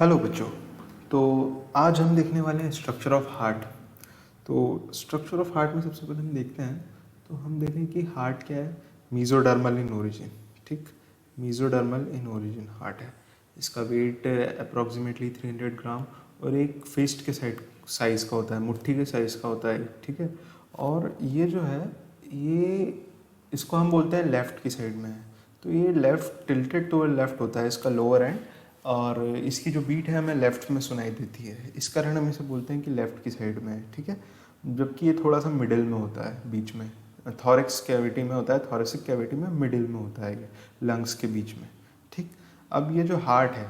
Hello बच्चों। तो आज हम देखने वाले हैं स्ट्रक्चर ऑफ हार्ट। तो स्ट्रक्चर ऑफ हार्ट में सबसे पहले हम देखते हैं, तो हम देखें कि हार्ट क्या है। मीजोडर्मल इन ओरिजिन, ठीक। मीजोडर्मल इन ओरिजिन हार्ट है। इसका वेट अप्रॉक्सीमेटली 300 ग्राम और एक फिस्ट के साइज़ का होता है, मुट्ठी के साइज़ का होता है, ठीक है। और ये जो है, ये इसको हम बोलते हैं लेफ़्ट की साइड में है। तो ये लेफ़्ट टिल्टेड टुवर्ड लेफ़्ट होता है, इसका लोअर एंड। और इसकी जो बीट है हमें लेफ़्ट में सुनाई देती है, इस कारण हम इसे बोलते हैं कि लेफ़्ट की साइड में है, ठीक है। जबकि ये थोड़ा सा मिडिल में होता है, बीच में थॉरेक्स कैविटी में होता है, थॉरेसिक कैविटी में मिडिल में होता है, ये लंग्स के बीच में, ठीक। अब ये जो हार्ट है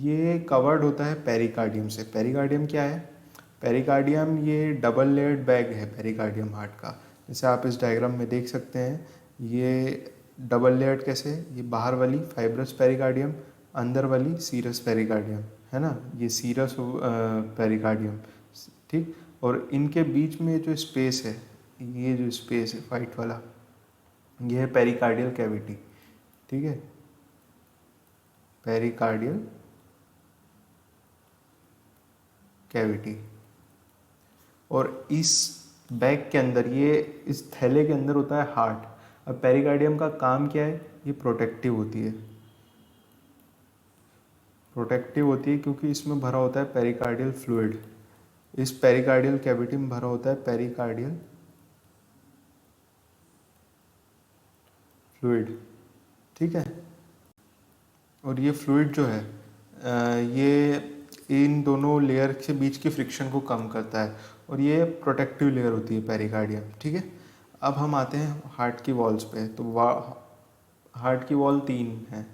ये कवर्ड होता है पेरिकार्डियम से। पेरिकार्डियम क्या है? पेरिकार्डियम ये डबल लेयर्ड बैग है पेरिकार्डियम हार्ट का। जैसे आप इस डायग्राम में देख सकते हैं, ये डबल लेयर्ड कैसे, ये बाहर वाली फाइब्रस पेरिकार्डियम, अंदर वाली सीरस पेरिकार्डियम, है ना, ये सीरस पेरिकार्डियम, ठीक। और इनके बीच में जो स्पेस है, ये जो स्पेस है वाइट वाला, ये है पेरिकार्डियल कैविटी, ठीक है। Pericardial cavity. और इस बैग के अंदर, ये इस थैले के अंदर होता है हार्ट। अब पेरिकार्डियम का काम क्या है? ये प्रोटेक्टिव होती है, प्रोटेक्टिव होती है क्योंकि इसमें भरा होता है पेरिकार्डियल फ्लूइड। इस पेरिकार्डियल कैविटी में भरा होता है पेरिकार्डियल फ्लूइड, ठीक है। और ये फ्लूइड जो है ये इन दोनों लेयर के बीच की फ्रिक्शन को कम करता है, और ये प्रोटेक्टिव लेयर होती है पेरिकार्डियम, ठीक है। अब हम आते हैं हार्ट की वॉल्स पे। तो हार्ट की वॉल 3 हैं।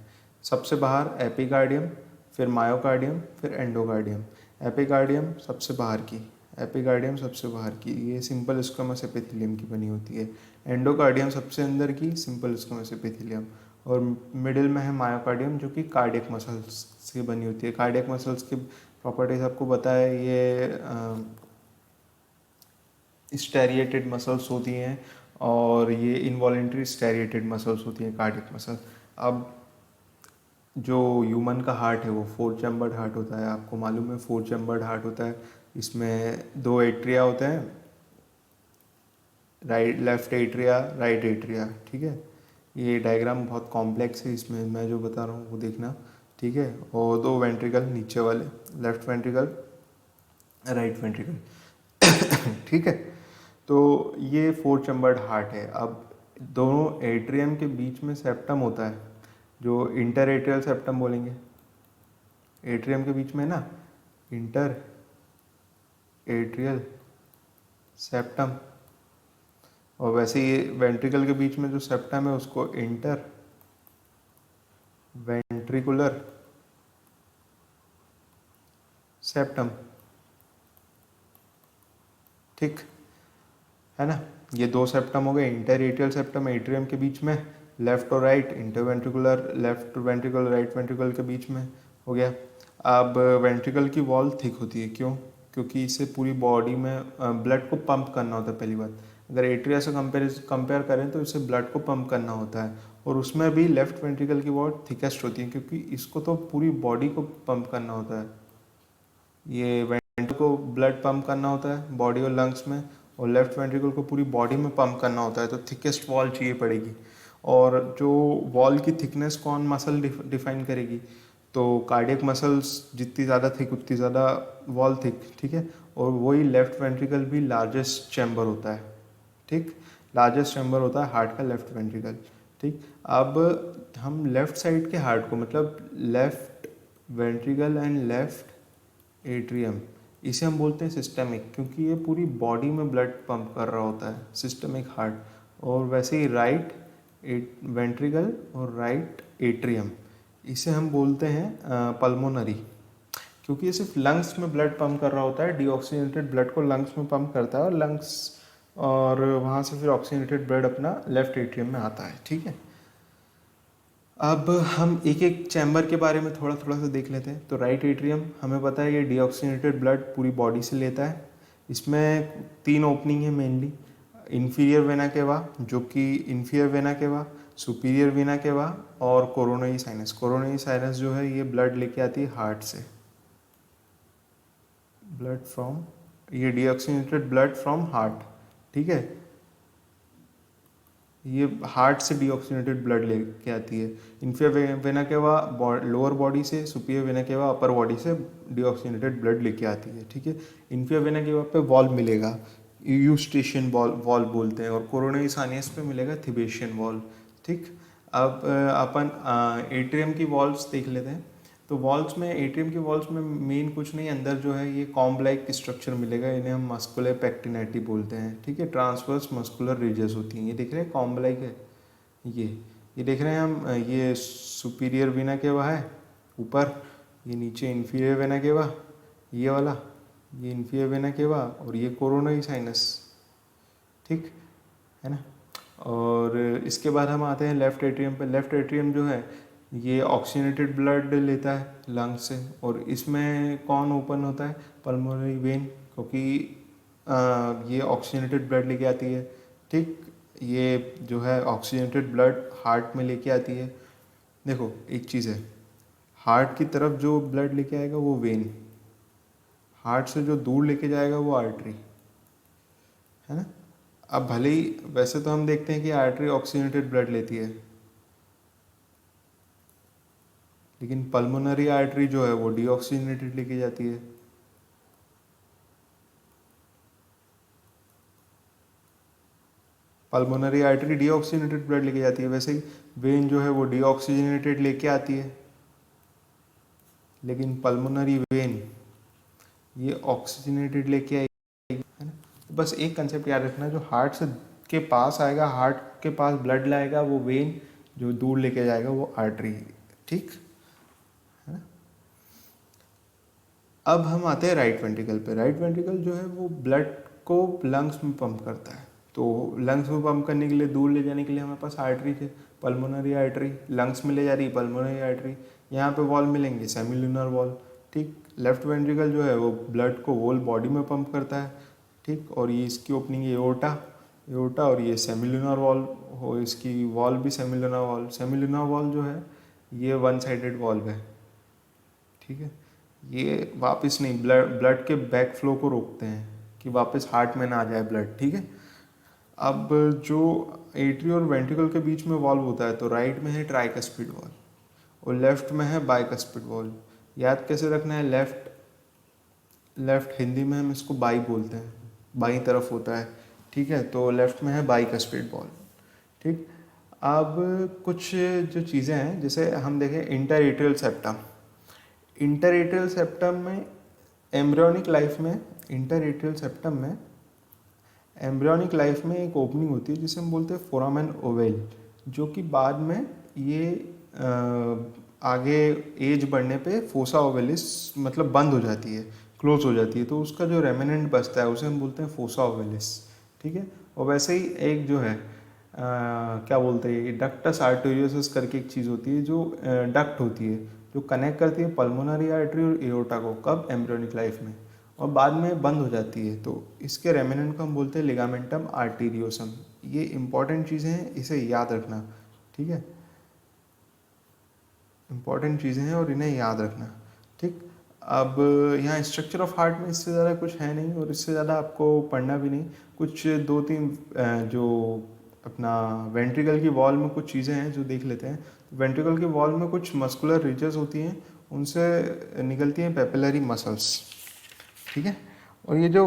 सबसे बाहर एपिकार्डियम, फिर मायोकार्डियम, फिर एंडोकार्डियम। एपिकार्डियम सबसे बाहर की, एपिकार्डियम सबसे बाहर की, ये सिंपल स्क्वेमस एपिथेलियम की बनी होती है। एंडोकार्डियम सबसे अंदर की, सिंपल स्क्वेमस एपिथेलियम। और मिडिल में है मायोकार्डियम, जो कि कार्डियक मसल्स से बनी होती है। कार्डियक मसल्स की प्रॉपर्टीज आपको पता है, ये स्टेरिएटेड मसल्स होती हैं, और ये इनवॉलेंट्री स्टेरिएटेड मसल्स होती हैं, कार्डियक मसल। अब जो ह्यूमन का हार्ट है वो 4 चैम्बर्ड हार्ट होता है, आपको मालूम है 4 चैम्बर्ड हार्ट होता है। इसमें 2 एट्रिया होते हैं, right left atria, right atria, ठीक है। ये डायग्राम बहुत कॉम्प्लेक्स है, इसमें मैं जो बता रहा हूँ वो देखना, ठीक है। और 2 वेंट्रिकल नीचे वाले, लेफ्ट वेंट्रिकल, राइट वेंट्रिकल, ठीक है। तो ये 4 चैम्बर्ड हार्ट है। अब दोनों एट्रियम के बीच में सेप्टम होता है, जो इंटर एट्रियल सेप्टम बोलेंगे। एट्रियम के बीच में ना इंटर एट्रियल सेप्टम, और वैसे ही वेंट्रिकल के बीच में जो सेप्टम है उसको इंटर वेंट्रिकुलर सेप्टम, ठीक है ना। ये 2 सेप्टम हो गए। इंटर एट्रियल सेप्टम एट्रियम के बीच में, लेफ्ट और right, inter ventricular left ventricle right ventricle के बीच में हो गया। अब वेंट्रिकल की वॉल थिक होती है, क्यों? क्योंकि इसे पूरी बॉडी में ब्लड को पंप करना होता है। पहली बात, अगर एट्रिया से कंपेयर करें तो इसे ब्लड को पंप करना होता है, और उसमें भी लेफ्ट वेंट्रिकल की वॉल थिकेस्ट होती है, क्योंकि इसको तो पूरी बॉडी को पंप करना होता है। ये वेंट्रिकल को ब्लड पंप करना होता है बॉडी और लंग्स में, और लेफ्ट वेंट्रिकल को पूरी बॉडी में पंप करना होता है, तो थिकेस्ट वॉल चाहिए पड़ेगी। और जो वॉल की थिकनेस कौन मसल डिफाइन करेगी? तो कार्डियक मसल्स जितनी ज़्यादा थिक उतनी ज़्यादा वॉल थिक, ठीक है। और वही लेफ्ट वेंट्रिकल भी लार्जेस्ट चैम्बर होता है, ठीक। लार्जेस्ट चैम्बर होता है हार्ट का लेफ्ट वेंट्रिकल, ठीक। अब हम लेफ्ट साइड के हार्ट को, मतलब left ventricle and left atrium, इसे हम बोलते हैं सिस्टेमिक, क्योंकि ये पूरी बॉडी में ब्लड पंप कर रहा होता है, सिस्टेमिक हार्ट। और वैसे ही राइट वेंट्रिकल और राइट एट्रियम, इसे हम बोलते हैं पल्मोनरी, क्योंकि ये सिर्फ लंग्स में ब्लड पंप कर रहा होता है। डीऑक्सीजनेटेड ब्लड को लंग्स में पंप करता है, और लंग्स, और वहाँ से फिर ऑक्सीजनेटेड ब्लड अपना लेफ्ट एट्रियम में आता है, ठीक है। अब हम एक एक चैम्बर के बारे में थोड़ा थोड़ा सा देख लेते हैं। तो राइट एट्रियम हमें पता है ये डीऑक्सीजनेटेड ब्लड पूरी बॉडी से लेता है। इसमें 3 ओपनिंग है मेनली। इन्फीरियर वेना केवा, जो कि इन्फीरियर वेना केवा, सुपीरियर वेना केवा, और कोरोनरी साइनस। कोरोनरी साइनस जो है ये ब्लड लेके आती है हार्ट से, ब्लड फ्रॉम, ये डीऑक्सीजनेटेड ब्लड फ्रॉम हार्ट, ठीक है, ये हार्ट से डीऑक्सीजनेटेड ब्लड लेके आती है। Inferior vena cava lower body से, superior vena cava upper body से डीऑक्सीजनेटेड ब्लड लेके आती है, ठीक है। इन्फीरियर वेना केवा पे वॉल्व मिलेगा, यूस्टेशियन वॉल्व बोलते हैं, और कोरोनरी साइनस पे मिलेगा थिबेशियन वॉल्व, ठीक। अब अपन एट्रियम की वॉल्व्स देख लेते हैं। तो वॉल्व्स में, एट्रियम की वॉल्व्स में मेन कुछ नहीं, अंदर जो है ये कॉम्ब लाइक स्ट्रक्चर मिलेगा, इन्हें हम मस्कुलर पेक्टिनेटी बोलते हैं, ठीक है। ट्रांसवर्स मस्कुलर रिजेस होती हैं, ये देख रहे हैं कॉम्ब लाइक है, ये देख रहे हैं हम, ये सुपीरियर वेना केवा है ऊपर, ये नीचे इन्फीरियर वेना केवा, ये वाला, ये इन्फीरियर वेना केवा, और ये कोरोनरी साइनस, ठीक है ना। और इसके बाद हम आते हैं लेफ्ट एट्रियम पे। लेफ्ट एट्रियम जो है ये ऑक्सीजनेटेड ब्लड लेता है लंग्स से, और इसमें कौन ओपन होता है, पल्मोनरी वेन, क्योंकि ये ऑक्सीजनेटेड ब्लड लेके आती है, ठीक। ये जो है ऑक्सीजनेटेड ब्लड हार्ट में लेके आती है। देखो एक चीज़ है, हार्ट की तरफ जो ब्लड लेके आएगा वो वेन, हार्ट से जो दूर लेके जाएगा वो आर्टरी, है ना। अब भले ही वैसे तो हम देखते हैं कि आर्टरी ऑक्सीजनेटेड ब्लड लेती है, लेकिन पल्मोनरी आर्टरी जो है वो डीऑक्सीजनेटेड लेके जाती है। पल्मोनरी आर्टरी डीऑक्सीजनेटेड ब्लड लेके जाती है, वैसे ही वेन जो है वो डीऑक्सीजनेटेड लेके आती है, लेकिन पल्मोनरी वेन ये ऑक्सीजनेटेड लेके आएगी, है ना। तो बस एक कंसेप्ट याद रखना, जो हार्ट से के पास आएगा, हार्ट के पास ब्लड लाएगा वो वेन, जो दूर लेके जाएगा वो आर्टरी, ठीक है ना। अब हम आते हैं राइट वेंट्रिकल पे। राइट वेंट्रिकल जो है वो ब्लड को लंग्स में पंप करता है, तो लंग्स में पंप करने के लिए, दूर ले जाने के लिए हमारे पास आर्टरी थे, पल्मोनरी आर्टरी, लंग्स में ले जा रही है पल्मोनरी आर्टरी, यहाँ पे वॉल मिलेंगे सेमिलुनर वॉल, ठीक। लेफ्ट वेंट्रिकल जो है वो ब्लड को होल बॉडी में पंप करता है, ठीक। और ये इसकी ओपनिंग एओर्टा, एओर्टा, और ये सेमिलुनर वॉल हो, इसकी वॉल भी सेमिलुनर वॉल। सेमिलुनर वॉल जो है ये वन साइडेड वॉल्व है, ठीक है। ये वापस नहीं, ब्लड के बैक फ्लो को रोकते हैं कि वापस हार्ट में ना आ जाए ब्लड, ठीक है। अब जो एट्री और वेंट्रिकल के बीच में वॉल्व होता है, तो राइट में है ट्राइकस्पिड वॉल्व और लेफ्ट में है बाइकस्पिड वॉल्व। याद कैसे रखना है, लेफ्ट हिंदी में हम इसको बाई बोलते हैं, बाई तरफ होता है, ठीक है। तो लेफ्ट में है बाइकस्पिड वॉल्व, ठीक। अब कुछ जो चीज़ें हैं, जैसे हम देखें इंटरएट्रियल सेप्टम। इंटरएट्रियल सेप्टम में एम्ब्रियोनिक लाइफ में, इंटरएट्रियल सेप्टम में एम्ब्रियोनिक लाइफ में एक ओपनिंग होती है जिसे हम बोलते हैं फोरामेन ओवेल, जो कि बाद में ये आगे एज बढ़ने पे फोसा ओवेलिस मतलब बंद हो जाती है, क्लोज हो जाती है, तो उसका जो रेमिनेंट बचता है उसे हम बोलते हैं फोसा ओवेलिस, ठीक है। और वैसे ही एक जो है क्या बोलते हैं, डक्टस आर्टेरियोसस करके एक चीज़ होती है, जो डक्ट होती है जो कनेक्ट करती है पल्मोनरी आर्टरी और एओर्टा को, कब, एम्ब्रियोनिक लाइफ में, और बाद में बंद हो जाती है, तो इसके रेमिनेंट को हम बोलते हैं लिगामेंटम आर्टीरियोसम। ये इंपॉर्टेंट चीज़ें हैं, इसे याद रखना, ठीक है। इंपॉर्टेंट चीज़ें हैं और इन्हें याद रखना, ठीक। अब यहाँ स्ट्रक्चर ऑफ हार्ट में इससे ज़्यादा कुछ है नहीं, और इससे ज़्यादा आपको पढ़ना भी नहीं। कुछ दो तीन जो अपना वेंट्रिकल की वॉल में कुछ चीज़ें हैं जो देख लेते हैं। वेंट्रिकल की वॉल में कुछ मस्कुलर रिजेस होती हैं, उनसे निकलती हैं पेपिलरी मसल्स, ठीक है। और ये जो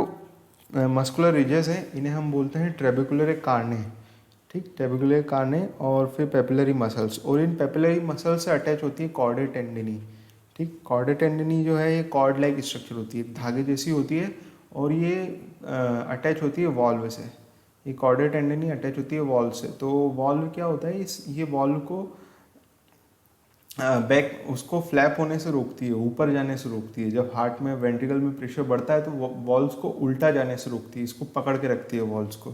मस्कुलर रिजेस हैं इन्हें हम बोलते हैं ट्रेबेकुलर कार्ने, ठीक, ट्रेबेकुलर कार्ने, और फिर पेपिलरी मसल्स, और इन पेपिलरी मसल्स से अटैच होती है कॉर्डे टेंडिनी, ठीक। कॉर्डे टेंडिनी जो है ये कॉर्ड लाइक स्ट्रक्चर होती है, धागे जैसी होती है, और ये अटैच होती है वॉल्व से। ये कॉर्डे टेंडिनी अटैच होती है वॉल्व से। तो वॉल्व क्या होता है, ये वॉल्व को बैक उसको फ्लैप होने से रोकती है, ऊपर जाने से रोकती है। जब हार्ट में वेंट्रिकल में प्रेशर बढ़ता है तो वॉल्व्स को उल्टा जाने से रोकती है, इसको पकड़ के रखती है वॉल्व्स को,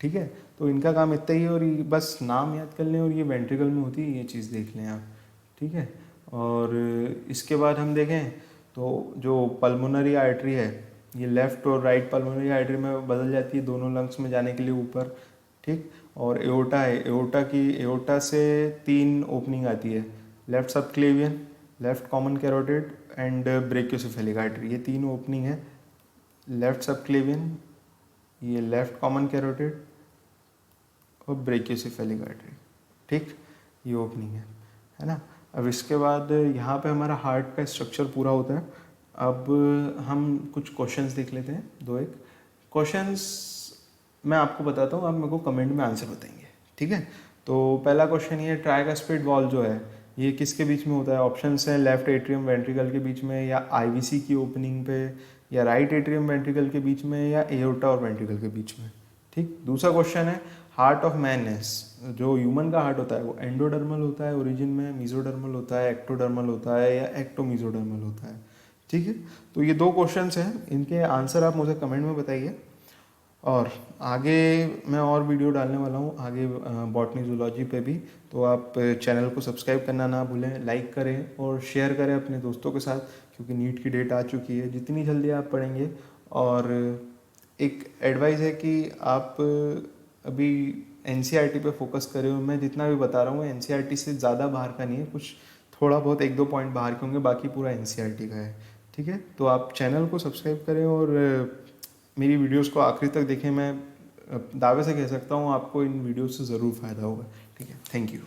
ठीक है। तो इनका काम इतना ही है, और ये बस नाम याद कर लें, और ये वेंट्रिकल में होती है, ये चीज़ देख लें आप, ठीक है। और इसके बाद हम देखें तो जो पल्मोनरी आर्टरी है ये लेफ्ट और राइट पल्मोनरी आर्टरी में बदल जाती है, दोनों लंग्स में जाने के लिए ऊपर, ठीक। और एओर्टा है, एओर्टा से 3 ओपनिंग आती है, left subclavian, left common carotid and brachiocephalic artery, ये 3 ओपनिंग है, लेफ्ट सबक्लेवियन, ये लेफ्ट कॉमन कैरोटिड और ब्रेकियोसेफेलिक आर्टरी, ठीक, ये ओपनिंग है ना। अब इसके बाद यहाँ पे हमारा हार्ट का स्ट्रक्चर पूरा होता है। अब हम कुछ क्वेश्चंस देख लेते हैं, दो एक क्वेश्चंस मैं आपको बताता हूँ, आप मेरे को कमेंट में आंसर बताएंगे, ठीक है। तो पहला क्वेश्चन ये ट्राइकस्पिड वॉल्व जो है ये किसके बीच में होता है? ऑप्शंस हैं लेफ्ट एट्रियम वेंट्रिकल के बीच में, या आईवीसी की ओपनिंग पे, या राइट एट्रियम वेंट्रिकल के बीच में, या एओर्टा और वेंट्रिकल के बीच में, ठीक। दूसरा क्वेश्चन है हार्ट ऑफ मैननेस, जो ह्यूमन का हार्ट होता है वो एंडोडर्मल होता है ओरिजिन में, मीजोडर्मल होता है, एक्टोडर्मल होता है, या एक्टोमीजोडर्मल होता है, ठीक है। तो ये दो क्वेश्चंस हैं, इनके आंसर आप मुझे कमेंट में बताइए। और आगे मैं और वीडियो डालने वाला हूँ आगे बॉटनी जूलॉजी पे भी, तो आप चैनल को सब्सक्राइब करना ना भूलें, लाइक करें और शेयर करें अपने दोस्तों के साथ, क्योंकि नीट की डेट आ चुकी है। जितनी जल्दी आप पढ़ेंगे, और एक एडवाइस है कि आप अभी एनसीईआरटी पे फोकस करें। मैं जितना भी बता रहा हूँ एनसीईआरटी से ज़्यादा बाहर का नहीं है, कुछ थोड़ा बहुत एक दो पॉइंट बाहर के होंगे, बाकी पूरा एनसीईआरटी का है, ठीक है। तो आप चैनल को सब्सक्राइब करें और मेरी वीडियोस को आखिरी तक देखें। मैं दावे से कह सकता हूँ आपको इन वीडियोस से ज़रूर फ़ायदा होगा, ठीक है। Thank you.